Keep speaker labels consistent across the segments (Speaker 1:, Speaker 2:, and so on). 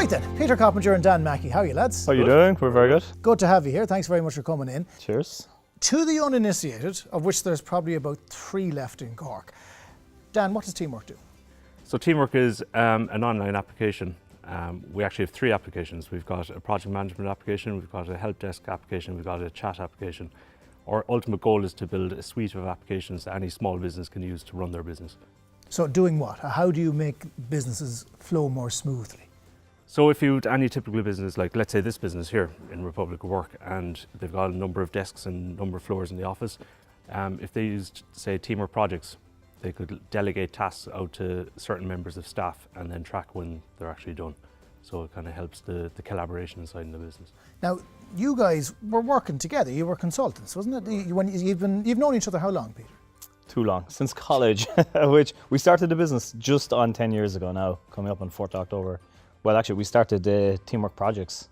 Speaker 1: Right then, Peter Coppinger and Dan Mackey, how are you lads?
Speaker 2: How are you doing? We're very good.
Speaker 1: Good to have you here, thanks very much for coming in.
Speaker 2: Cheers.
Speaker 1: To the uninitiated, of which there's probably about 3 left in Cork. Dan, what does Teamwork do?
Speaker 3: So Teamwork is an online application. We actually have 3 applications. We've got a project management application, we've got a help desk application, we've got a chat application. Our ultimate goal is to build a suite of applications that any small business can use to run their business.
Speaker 1: So doing what? How do you make businesses flow more smoothly?
Speaker 3: So if you any typical business, like let's say this business here in Republic of Work, and they've got a number of desks and a number of floors in the office, if they used, say, Teamwork projects, they could delegate tasks out to certain members of staff and then track when they're actually done. So it kind of helps the collaboration inside the business.
Speaker 1: Now, you guys were working together. You were consultants, wasn't it? You've known each other how long, Peter?
Speaker 2: Too long, since college, which we started the business just on 10 years ago now, coming up on 4th October. Well, actually, we started Teamwork Projects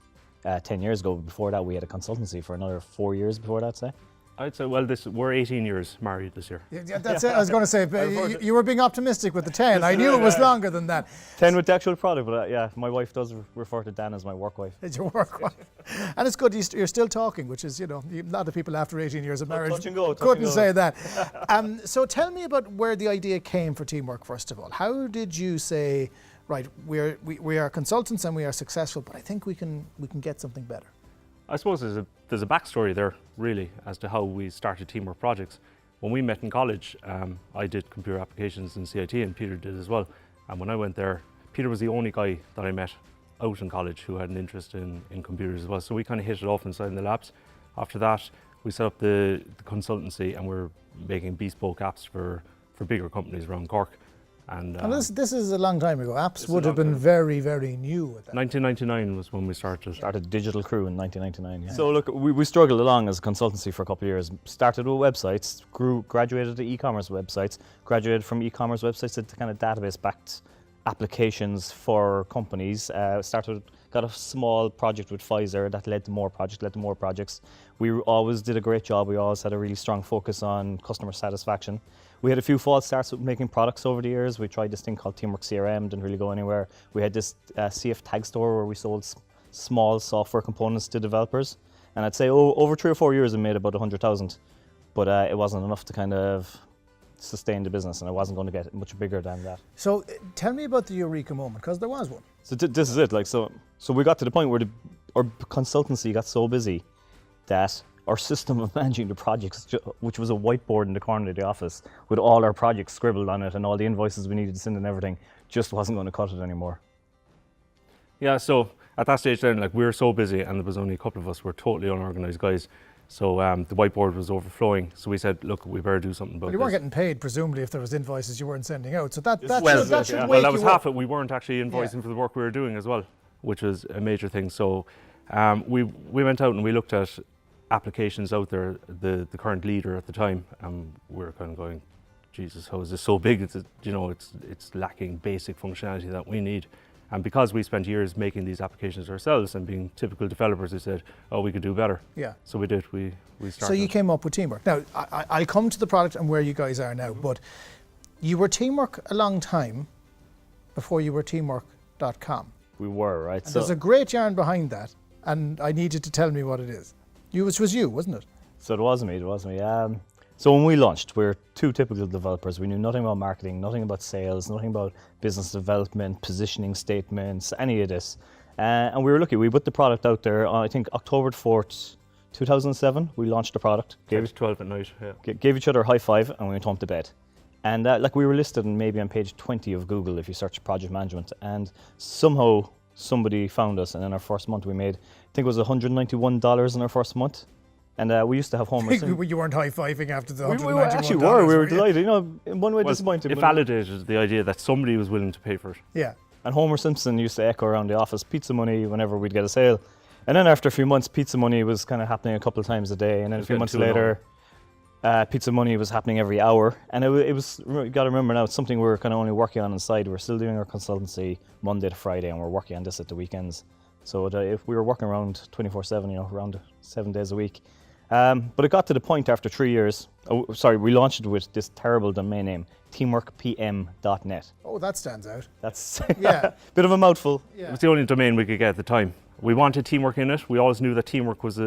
Speaker 2: 10 years ago. Before that, we had a consultancy for another 4 years before that, say.
Speaker 3: I'd say, well, we're 18 years married this year.
Speaker 1: Yeah, that's it. I was going to say, you were being optimistic with the 10. I knew it was longer than that.
Speaker 2: 10 with the actual product, but yeah, my wife does refer to Dan as my work wife.
Speaker 1: It's your work wife. And it's good you're still talking, which is, a lot of people after 18 years of marriage couldn't say that. So tell me about where the idea came for Teamwork, first of all. How did you say, right, we are consultants and we are successful, but I think we can get something better?
Speaker 3: I suppose there's a backstory there, really, as to how we started Teamwork Projects. When we met in college, I did computer applications in CIT and Peter did as well. And when I went there, Peter was the only guy that I met out in college who had an interest in computers as well. So we kind of hit it off inside in the labs. After that, we set up the consultancy and we're making bespoke apps for bigger companies around Cork. And
Speaker 1: this is a long time ago. Apps would have been very, very new at that.
Speaker 3: 1999 was when we started.
Speaker 2: Started Digital Crew in 1999. Yeah. So look, we struggled along as a consultancy for a couple of years. Started with websites, graduated to e-commerce websites, graduated from e-commerce websites to kind of database-backed applications for companies. Got a small project with Pfizer that led to more projects. We always did a great job. We always had a really strong focus on customer satisfaction. We had a few false starts with making products over the years. We tried this thing called Teamwork CRM, didn't really go anywhere. We had this CF tag store where we sold small software components to developers. And I'd say over 3 or 4 years we made about 100,000, but it wasn't enough to kind of sustain the business, and it wasn't going to get much bigger than that.
Speaker 1: So tell me about the eureka moment, because there was one.
Speaker 2: So this is it. So we got to the point where our consultancy got so busy that our system of managing the projects, which was a whiteboard in the corner of the office with all our projects scribbled on it and all the invoices we needed to send and everything, just wasn't going to cut it anymore.
Speaker 3: Yeah, so at that stage then, we were so busy and there was only a couple of us, we're totally unorganized guys. So the whiteboard was overflowing. So we said, look, we better do something about this.
Speaker 1: You weren't getting paid, presumably, if there was invoices you weren't sending out. So that should
Speaker 3: well, that was half
Speaker 1: up.
Speaker 3: it. We weren't actually invoicing for the work we were doing as well, which was a major thing. So we went out and we looked at applications out there, the current leader at the time, and we were kind of going, Jesus, how is this so big? It's lacking basic functionality that we need. And because we spent years making these applications ourselves and being typical developers, we said, oh, we could do better. Yeah. So we did. We started.
Speaker 1: So you came up with Teamwork. Now, I'll come to the product and where you guys are now, but you were Teamwork a long time before you were teamwork.com.
Speaker 2: We were, right?
Speaker 1: And there's a great yarn behind that, and I need you to tell me what it is. Which was you, wasn't it?
Speaker 2: So it was me. So when we launched, we were 2 typical developers. We knew nothing about marketing, nothing about sales, nothing about business development, positioning statements, any of this. And we were lucky. We put the product out there on, I think, October 4th, 2007. We launched the product.
Speaker 3: Gave it 12 at night, yeah.
Speaker 2: Gave each other a high five and we went home to bed. And we were listed maybe on page 20 of Google if you search project management. And somehow somebody found us, and in our first month we made, I think it was $191 in our first month. And we used to have Homer Simpson.
Speaker 1: You weren't high-fiving after the $191.
Speaker 2: We actually were. We were delighted. In one way disappointed.
Speaker 3: It validated the idea that somebody was willing to pay for it.
Speaker 1: Yeah.
Speaker 2: And Homer Simpson used to echo around the office, pizza money whenever we'd get a sale. And then after a few months, pizza money was kind of happening a couple of times a day. And then a few months later, pizza money was happening every hour. And it was, you got to remember now, it's something we're kind of only working on inside. We're still doing our consultancy Monday to Friday, and we're working on this at the weekends. So if we were working around 24/7, around 7 days a week. But it got to the point after 3 years, we launched it with this terrible domain name, teamworkpm.net.
Speaker 1: Oh, that stands out.
Speaker 2: That's
Speaker 1: Yeah.
Speaker 2: bit of a mouthful.
Speaker 1: Yeah.
Speaker 3: It was the only domain we could get at the time. We wanted teamwork in it. We always knew that teamwork was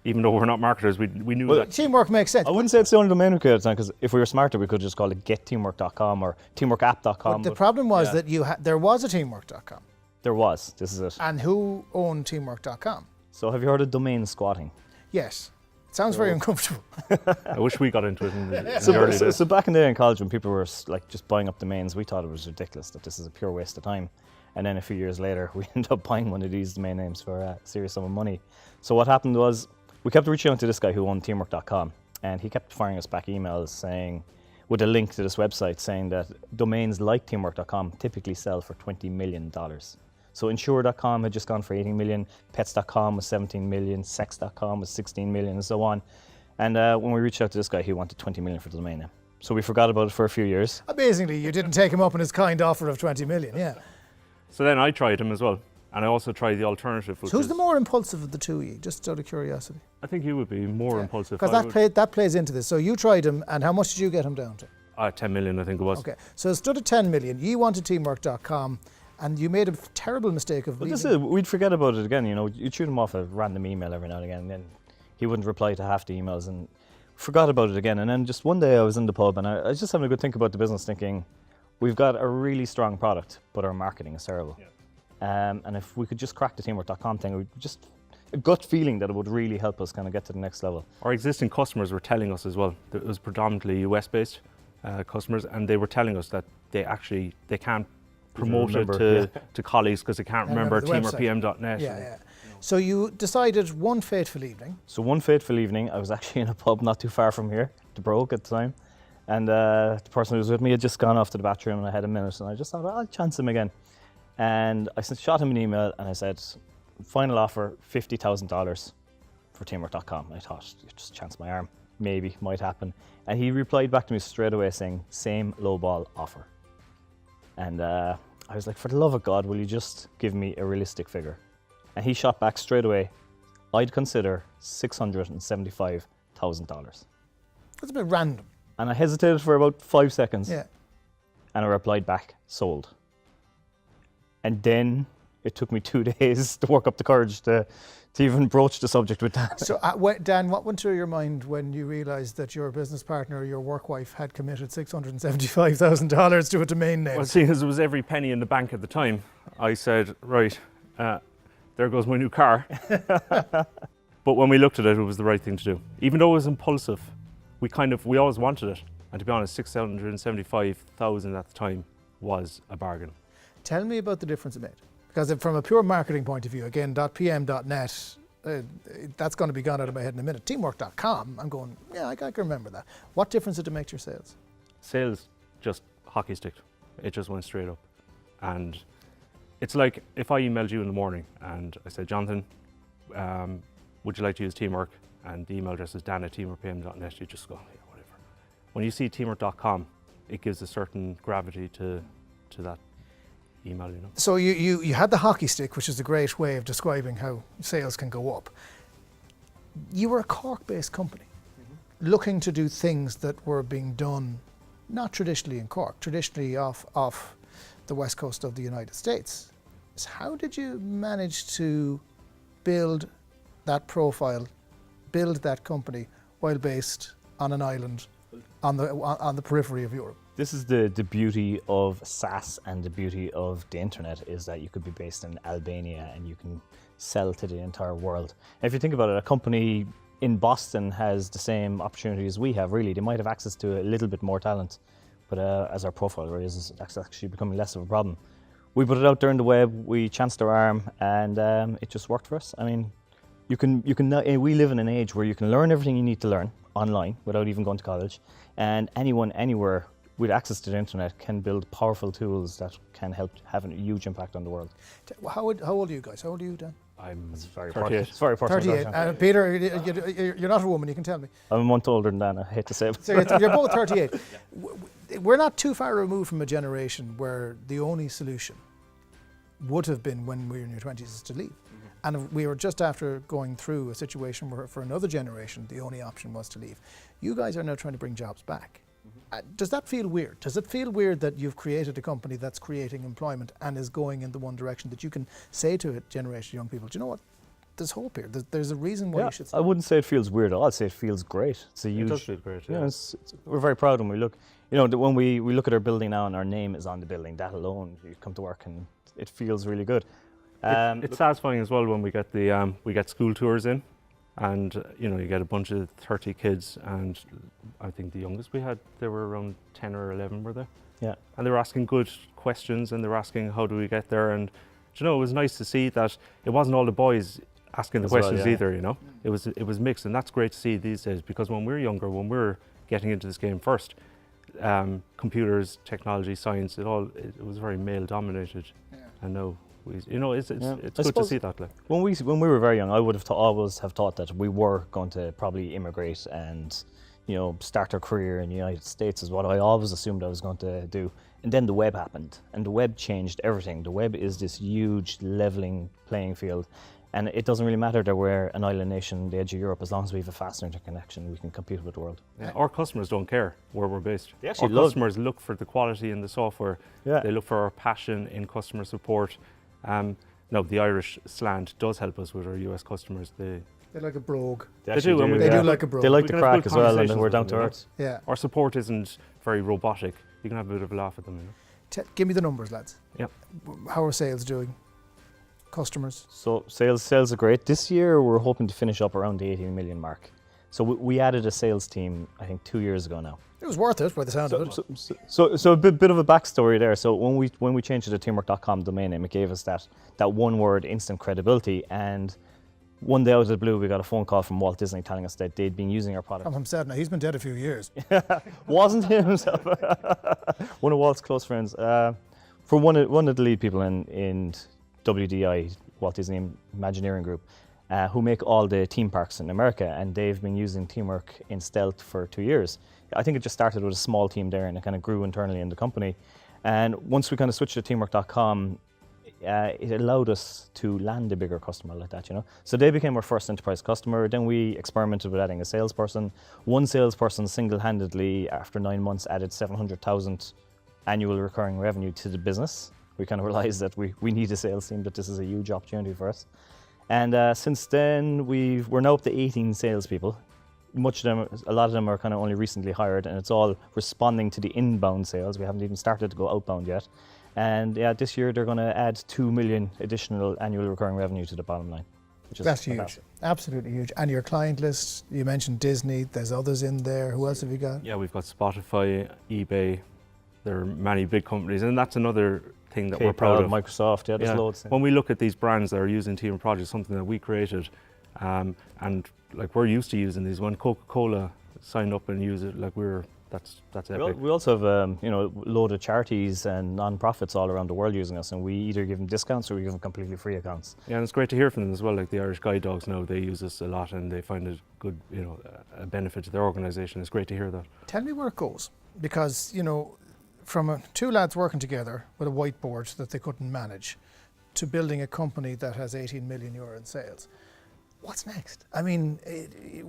Speaker 3: even though we're not marketers, we knew that.
Speaker 1: Teamwork makes sense.
Speaker 2: I wouldn't say it's the only domain we could at the time, because if we were smarter, we could just call it getteamwork.com or teamworkapp.com.
Speaker 1: But the problem was that there was a teamwork.com.
Speaker 2: There was. This is it.
Speaker 1: And who owned teamwork.com?
Speaker 2: So have you heard of domain squatting?
Speaker 1: Yes. It sounds very uncomfortable.
Speaker 3: I wish we got into it in the early days.
Speaker 2: So back in the day in college, when people were like just buying up domains, we thought it was ridiculous, that this is a pure waste of time. And then a few years later, we ended up buying one of these domain names for a serious sum of money. So what happened was, we kept reaching out to this guy who owned teamwork.com, and he kept firing us back emails saying, with a link to this website, saying that domains like teamwork.com typically sell for $20 million. So insure.com had just gone for 18 million, pets.com was 17 million, sex.com was 16 million, and so on. And when we reached out to this guy, he wanted 20 million for the domain name. So we forgot about it for a few years.
Speaker 1: Amazingly, you didn't take him up on his kind offer of 20 million, yeah.
Speaker 3: So then I tried him as well. And I also tried the alternative.
Speaker 1: So who's the more impulsive of the two of you, just out of curiosity?
Speaker 3: I think you would be more impulsive.
Speaker 1: Because that plays into this. So you tried him, and how much did you get him down to?
Speaker 3: 10 million, I think it was.
Speaker 1: Okay, so it stood at 10 million. You wanted teamwork.com, and you made a terrible mistake of
Speaker 2: we'd forget about it again, you know. You'd shoot him off a random email every now and again, and then he wouldn't reply to half the emails, and forgot about it again. And then just one day I was in the pub, and I was just having a good think about the business, thinking, we've got a really strong product, but our marketing is terrible. Yeah. And if we could just crack the teamwork.com thing, we just a gut feeling that it would really help us kind of get to the next level.
Speaker 3: Our existing customers were telling us as well that it was predominantly US-based customers, and they were telling us that they can't promote it to colleagues because they can't remember teamworkpm.net.
Speaker 1: Yeah. So you decided one fateful evening.
Speaker 2: So one fateful evening, I was actually in a pub not too far from here, the Brogue at the time, and the person who was with me had just gone off to the bathroom, and I had a minute, and I just thought, I'll chance him again. And I shot him an email, and I said, final offer, $50,000 for teamwork.com. I thought, just chance my arm, maybe, might happen. And he replied back to me straight away saying, same lowball offer. And I was like, for the love of God, will you just give me a realistic figure? And he shot back straight away, I'd consider $675,000.
Speaker 1: That's a bit random.
Speaker 2: And I hesitated for about 5 seconds.
Speaker 1: Yeah.
Speaker 2: And I replied back, sold. And then it took me 2 days to work up the courage to even broach the subject with Dan.
Speaker 1: So, Dan, what went through your mind when you realised that your business partner or your work wife had committed $675,000 to a domain name?
Speaker 3: Well, seeing as it was every penny in the bank at the time, I said, right, there goes my new car. But when we looked at it, it was the right thing to do. Even though it was impulsive, we always wanted it. And to be honest, $675,000 at the time was a bargain.
Speaker 1: Tell me about the difference it made. Because from a pure marketing point of view, again, .pm.net, that's going to be gone out of my head in a minute. Teamwork.com, I'm going, yeah, I can remember that. What difference did it make to your sales?
Speaker 3: Sales just hockey sticked. It just went straight up. And it's like if I emailed you in the morning and I said, Jonathan, would you like to use Teamwork? And the email address is dan@teamworkpm.net, you just go, yeah, whatever. When you see teamwork.com, it gives a certain gravity to that email, you know.
Speaker 1: So you had the hockey stick, which is a great way of describing how sales can go up. You were a Cork-based company, looking to do things that were being done not traditionally in Cork, traditionally off the west coast of the United States. So how did you manage to build that profile, build that company while based on an island on the periphery of Europe?
Speaker 2: This is the beauty of SaaS and the beauty of the internet, is that you could be based in Albania and you can sell to the entire world. And if you think about it, a company in Boston has the same opportunity as we have, really. They might have access to a little bit more talent, but as our profile raises, that's actually becoming less of a problem. We put it out there on the web, we chanced our arm, and it just worked for us. I mean, we live in an age where you can learn everything you need to learn online without even going to college, and anyone, anywhere, with access to the internet can build powerful tools that can help have a huge impact on the world.
Speaker 1: How old are you guys? How old are you, Dan?
Speaker 3: I'm
Speaker 2: 38.
Speaker 3: It's
Speaker 2: very personal.
Speaker 1: 38. Peter, you're not a woman, you can tell me.
Speaker 2: I'm a month older than Dan, I hate to say it.
Speaker 1: So you're both 38. We're not too far removed from a generation where the only solution would have been when we were in your 20s is to leave. and we were just after going through a situation where for another generation the only option was to leave. You guys are now trying to bring jobs back. Does that feel weird? Does it feel weird that you've created a company that's creating employment and is going in the one direction that you can say to a generation of young people, do you know what? There's hope here. There's a reason why you should stay.
Speaker 2: I wouldn't say it feels weird at all. I'd say it feels great. It's a huge.
Speaker 3: It does feel great. Yeah.
Speaker 2: You know, we're very proud when we look. You know, when we look at our building now and our name is on the building. That alone, you come to work and it feels really good.
Speaker 3: It's satisfying as well when we get school tours in, and you know, you get a bunch of 30 kids, and I think the youngest we had, they were around 10 or 11, were they?
Speaker 2: Yeah.
Speaker 3: And they were asking good questions, and they were asking, how do we get there? And you know, it was nice to see that it wasn't all the boys asking the questions either. You know, it was mixed, and that's great to see these days, because when we're younger, when we're getting into this game first, computers, technology, science, it was very male dominated, and now it's good to see that. Like
Speaker 2: when we were very young, I would have always have thought that we were going to probably immigrate and, you know, start our career in the United States is what I always assumed I was going to do. And then the web happened, and the web changed everything. The web is this huge leveling playing field, and it doesn't really matter that we're an island nation, the edge of Europe, as long as we have a fast interconnection, we can compete with the world.
Speaker 3: Yeah. Our customers don't care where we're based.
Speaker 2: They actually
Speaker 3: our customers look for the quality in the software.
Speaker 2: Yeah.
Speaker 3: They look for our passion in customer support. Now, the Irish slant does help us with our US customers. They're
Speaker 1: like a brogue.
Speaker 3: They do.
Speaker 1: They do like a brogue.
Speaker 2: They like
Speaker 3: We
Speaker 2: the
Speaker 3: can have
Speaker 2: crack
Speaker 3: good
Speaker 2: as well, and then
Speaker 3: conversations
Speaker 2: we're
Speaker 3: with
Speaker 2: down
Speaker 3: them,
Speaker 2: to
Speaker 3: you know?
Speaker 2: earth.
Speaker 1: Yeah.
Speaker 3: Our support isn't very robotic. You can have a bit of a laugh at them. You know?
Speaker 1: Give me the numbers, lads.
Speaker 3: Yeah.
Speaker 1: How are sales doing? Customers?
Speaker 2: So sales are great. This year we're hoping to finish up around the 18 million mark. So we added a sales team, I think 2 years ago now.
Speaker 1: It was worth it by the sound of it.
Speaker 2: So a bit of a backstory there. So when we changed to the teamwork.com domain name, it gave us that one word, instant credibility. And one day out of the blue, we got a phone call from Walt Disney telling us that they'd been using our product.
Speaker 1: I'm sad now. He's been dead a few years.
Speaker 2: Wasn't him himself. One of Walt's close friends. For one of the lead people in WDI, Walt Disney Imagineering Group, who make all the theme parks in America, and they've been using Teamwork in stealth for 2 years. I think it just started with a small team there, and it kind of grew internally in the company. And once we kind of switched to teamwork.com, it allowed us to land a bigger customer like that, you know. So they became our first enterprise customer. Then we experimented with adding a salesperson. One salesperson single-handedly, after 9 months, added 700,000 annual recurring revenue to the business. We kind of realized that we need a sales team, that this is a huge opportunity for us. And since then, we're now up to 18 salespeople. A lot of them are kind of only recently hired, and it's all responding to the inbound sales. We haven't even started to go outbound yet. And yeah, this year they're going to add 2 million additional annual recurring revenue to the bottom line.
Speaker 1: That's huge, absolutely huge. And your client list, you mentioned Disney, there's others in there. Who else have you got?
Speaker 3: Yeah, we've got Spotify, eBay. There are many big companies, and that's another thing that we're proud of.
Speaker 2: Microsoft, there's loads.
Speaker 3: When we look at these brands that are using Team Project, something that we created, and like we're used to using these. When Coca-Cola signed up and used it, like that's epic.
Speaker 2: We also have a load of charities and non-profits all around the world using us, and we either give them discounts or we give them completely free accounts.
Speaker 3: Yeah, and it's great to hear from them as well. Like the Irish Guide Dogs now, they use us a lot, and they find it good, a benefit to their organisation. It's great to hear that.
Speaker 1: Tell me where it goes, because from two lads working together with a whiteboard that they couldn't manage, to building a company that has 18 million euro in sales. What's next? I mean,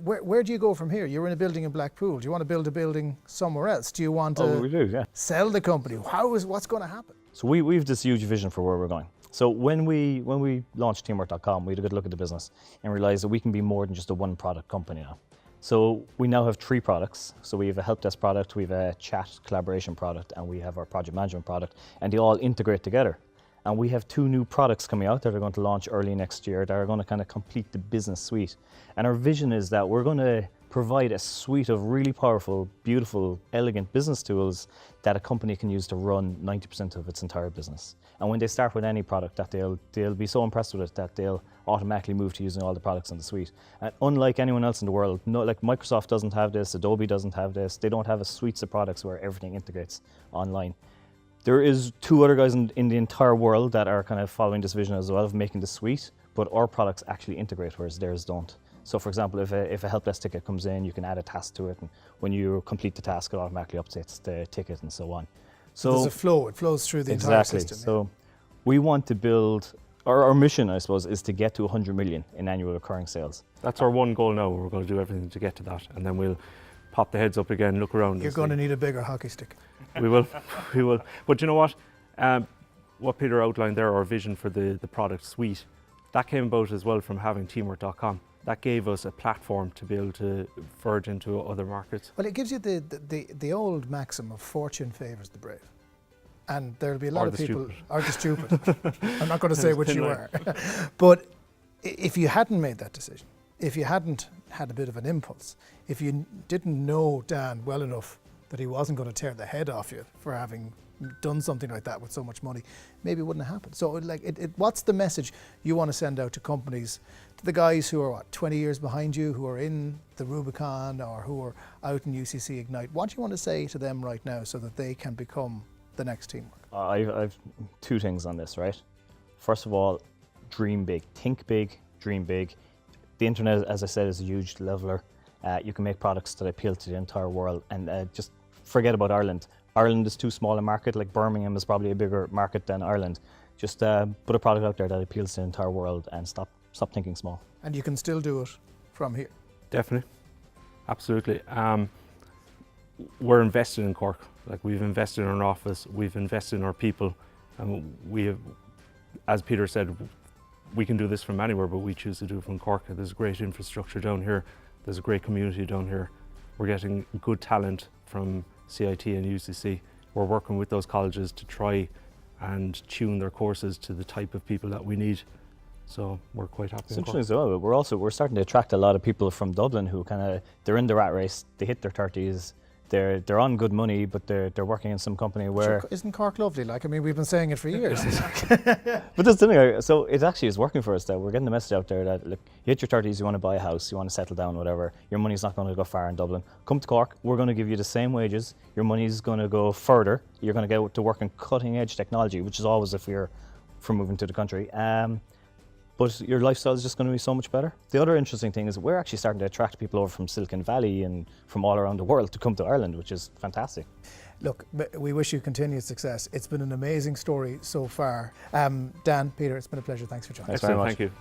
Speaker 1: where do you go from here? You're in a building in Blackpool. Do you want to build a building somewhere else? Do you want to
Speaker 2: we do, yeah.
Speaker 1: sell the company? What's going to happen?
Speaker 2: So we've this huge vision for where we're going. So when we launched teamwork.com, we had a good look at the business and realized that we can be more than just a one product company now. So we now have 3 products. So we have a help desk product, we have a chat collaboration product, and we have our project management product, and they all integrate together. And we have 2 new products coming out that are going to launch early next year that are going to kind of complete the business suite. And our vision is that we're going to provide a suite of really powerful, beautiful, elegant business tools that a company can use to run 90% of its entire business. And when they start with any product, that they'll be so impressed with it that they'll automatically move to using all the products in the suite. And unlike anyone else in the world, like Microsoft doesn't have this, Adobe doesn't have this, they don't have a suite of products where everything integrates online. There is 2 other guys in the entire world that are kind of following this vision as well of making the suite, but our products actually integrate, whereas theirs don't. So for example, if a help desk ticket comes in, you can add a task to it, and when you complete the task, it automatically updates the ticket and so on. So
Speaker 1: there's a flow, it flows through the entire system.
Speaker 2: So we want to build our mission, I suppose, is to get to 100 million in annual recurring sales.
Speaker 3: That's our one goal now. We're going to do everything to get to that, and then we'll pop the heads up again, look around.
Speaker 1: You're going to need a bigger hockey stick.
Speaker 3: We will, we will. But you know what Peter outlined there, our vision for the product suite, that came about as well from having teamwork.com. That gave us a platform to be able to verge into other markets.
Speaker 1: Well, it gives you the old maxim of fortune favours the brave. And there'll be a lot of people, or the stupid. I'm not going to say which you are. But if you hadn't made that decision, if you hadn't had a bit of an impulse, if you didn't know Dan well enough that he wasn't going to tear the head off you for having done something like that with so much money, maybe it wouldn't have happened. So what's the message you want to send out to companies, to the guys who are 20 years behind you, who are in the Rubicon or who are out in UCC Ignite? What do you want to say to them right now so that they can become the next Teamwork?
Speaker 2: I've two things on this, right? First of all, dream big, think big, dream big. The internet, as I said, is a huge leveler. You can make products that appeal to the entire world, and just forget about Ireland. Ireland is too small a market. Like Birmingham is probably a bigger market than Ireland. Just put a product out there that appeals to the entire world, and stop thinking small. And
Speaker 1: you can still do it from here.
Speaker 3: Definitely, absolutely. We're invested in Cork. Like, we've invested in our office, we've invested in our people, and we have, as Peter said, we can do this from anywhere, but we choose to do it from Cork. There's great infrastructure down here. There's a great community down here. We're getting good talent from CIT and UCC. We're working with those colleges to try and tune their courses to the type of people that we need. So we're quite happy.
Speaker 2: It's interesting as well. We're starting to attract a lot of people from Dublin who they're in the rat race. They hit their 30s. They're on good money, but they're working in some company where...
Speaker 1: Isn't Cork lovely? Like, I mean, we've been saying it for years.
Speaker 2: But that's the thing, so it actually is working for us that we're getting the message out there that, look, you hit your 30s, you want to buy a house, you want to settle down, whatever, your money's not going to go far in Dublin. Come to Cork, we're going to give you the same wages, your money's going to go further, you're going to get to work in cutting edge technology, which is always a fear from moving to the country. But your lifestyle is just going to be so much better. The other interesting thing is we're actually starting to attract people over from Silicon Valley and from all around the world to come to Ireland, which is fantastic.
Speaker 1: Look, we wish you continued success. It's been an amazing story so far. Dan, Peter, it's been a pleasure. Thanks for joining us.
Speaker 3: Thank you.